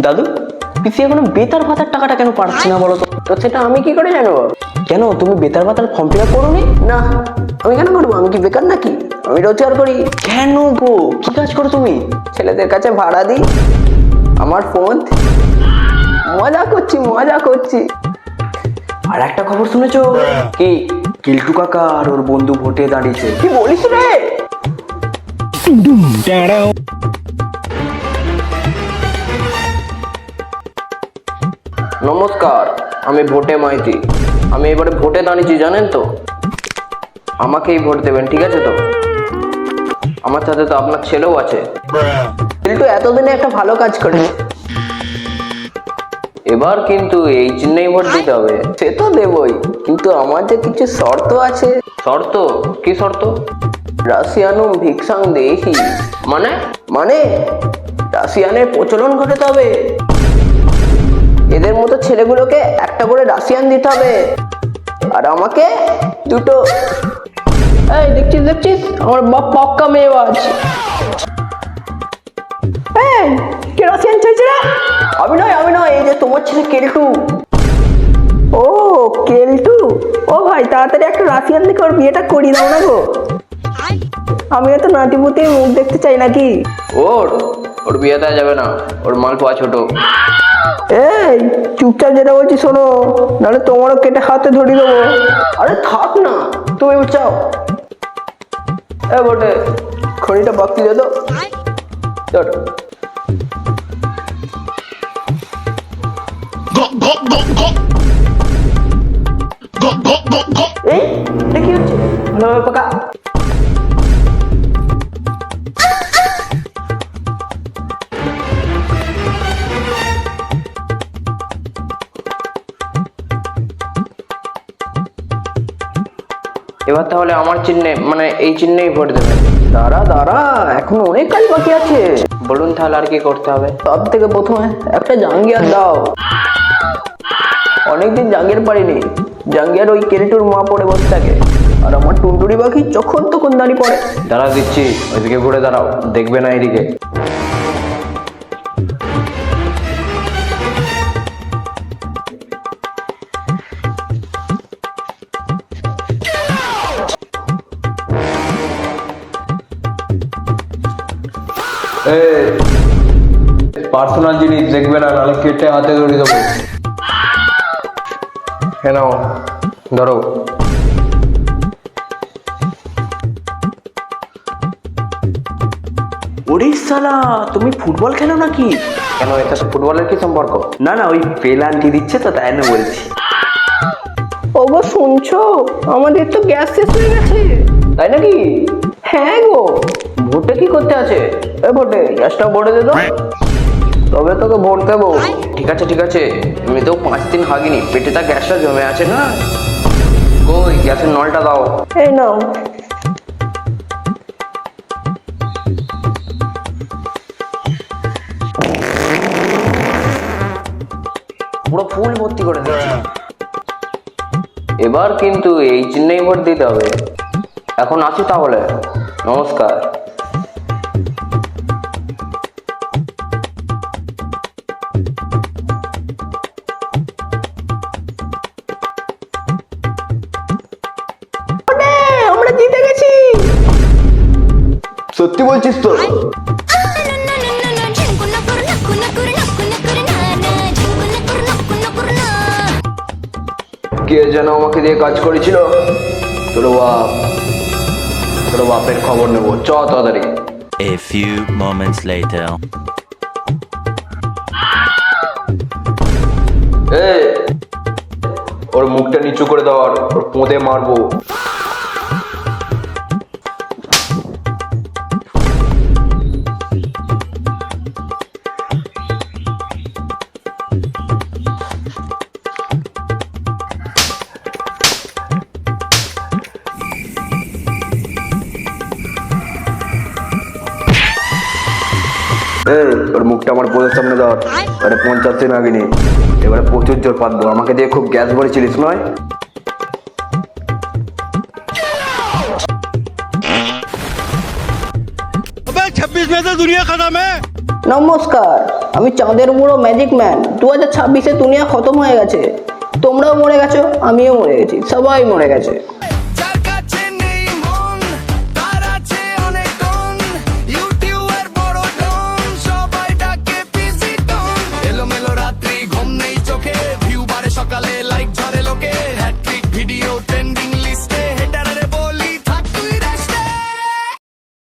দাদু, পিসি এখনো বেতার ভাতার টাকাটা কেন পাচ্ছি না বলো তো? তো সেটা আমি কি করে জানবো? কেন তুমি বেতার ভাতার ফর্ম ফিল আপ করোনি? না, আমি কেন করবো? আমি কি বেকার নাকি? আমি রোজগার করি। কেন গো, কি কাজ করো তুমি? ছেলেদের কাছে ভাড়া দিই আমার ফোন। মজা করছি। আর একটা খবর শুনেছো? কি? কিল্টু কাকা আর ওর বন্ধু ভোটে দাঁড়িয়েছে। কি বলিস রে? নমস্কার, আমি ভোটে মাইতি। আমি এবারে ভোটে দাঁড়িয়েছি, জানেন তো? আমাকেই ভোট দেবেন, ঠিক আছে তো? আমার সাথে তো আপনার ছেলেও আছে। কিন্তু এতদিনে একটা ভালো কাজ করেছে। এবার কিন্তু এই চিহ্নেই ভোট দিতে হবে। সে তো দেবই, কিন্তু আমার যে কিছু শর্ত আছে। শর্ত? কি শর্ত? রাশিয়ানুম ভিক্ষাং দেহি। মানে রাশিয়ানের প্রচলন ঘটাতে হবে। এদের মতো ছেলেগুলোকে একটা করে রাশিয়ান দিতে হবে, আর আমাকে দুটো। এই দেখছিস আমার বাপ পাক্কা মেয়েবাজ। এই কে রাশিয়ান চাইছে রে? আমি নয়, এই যে তোমার ছেলে কেলটু। ও কেলটু, ও ভাই তাড়াতাড়ি একটা রাশিয়ান দেখে ওর বিয়েটা করিয়ে দাও না গো। আমি তো নাতিপুতির মুখ দেখতে চাই নাকি। ওর বিয়ে দেওয়া যাবে না, ওর মালপোয়া ছোট। এই চুপচাপ যেটা বলছি শোনো, নাহলে তোমারও কেটে হাতে ধরিয়ে দেবো। আরে থাক না, তুমি চাও। এ বটে, খড়িটা বাকি দে তো। চল। এই এটা কি হচ্ছে? ভালোভাবে পাকা। এবার তাহলে আমার চিহ্নে, মানে এই চিহ্নেই ভোট দেবেন। দাঁড়া, এখন অনেক কাজ বাকি আছে। বলুন তাহলে আর কি করতে হবে? সব থেকে প্রথমে একটা জাঙ্গিয়ার দাও। অনেকদিন জাঙ্গিয়ার পারিনি। জাঙ্গিয়ার ওই কেরিটুর মা পড়ে বসে থাকে, আর আমার টুনটুনি পাখি যখন তখন দাঁড়িয়ে পড়ে। দাঁড়া দিচ্ছি, ওইদিকে ঘুরে দাঁড়াও, দেখবে না এদিকে। পার্সোনাল জিনিস দেখবে না, নাহলে কেটে হাতে ধরিয়ে দেবো। কেন ধরো। ওরে শালা, তুমি ফুটবল খেলো নাকি? কেন, এটা তো ফুটবলের কি সম্পর্ক? না, ওই পেলান্টি দিচ্ছে তো, তাই না বলছি। ওগো শুনছো, আমাদের তো গ্যাস শেষ হয়ে গেছে। তাই নাকি? হ্যাঁ গো। ভোটে কি করতে আছে? এই ভোটে গ্যাসটা ভরে দে তো, তবে তোকে ভোট দেবো। ঠিক আছে, আমি তো 5 দিন হাগিনি, পেটে তা গ্যাসটা জমে আছে না। কই গ্যাসের নলটা দাও। এই নাও। পুরো ফুল ভর্তি করে দিচ্ছি। এবার কিন্তু এই চিহ্নেই ভোট দিতে হবে। এখন আসি তাহলে, নমস্কার। আমরা জিতে গেছি। সত্যি বলছিস তো? কে যেন আমাকে দিয়ে কাজ করেছিল? তোর বাপের খবর নেবো, চ তাড়াতাড়ি। A few moments later. ওর মুখটা নিচু করে দেওয়ার, ওর পোঁদে মারবো। ওর মুখটা আমার পোঁদের সামনে দেওয়ার। 50 দিন আগে নেই, এবারে প্রচুর জোর পাতবো। আমাকে দিয়ে খুব গ্যাস ভরেছিলিস নয়? अबे 26 में से दुनिया खत्म है। নমস্কার, আমি চাঁদের বুড়ো ম্যাজিক ম্যান। 2026-এ দুনিয়া খতম হয়ে গেছে, তোমরাও মরে গেছো, আমিও মরে গেছি, সবাই মরে গেছে। যার কাছে নেই মন তার আছে অনেক ধন, ইউটিউবের বড় ডন সবাই ডাকে পিসি ডন। এলোমেলো রাত্রি ঘুম নেই চোখে, ভিউ বাড়ে সকালে লাইক ঝরে লোকে, হ্যাট্রিক ভিডিও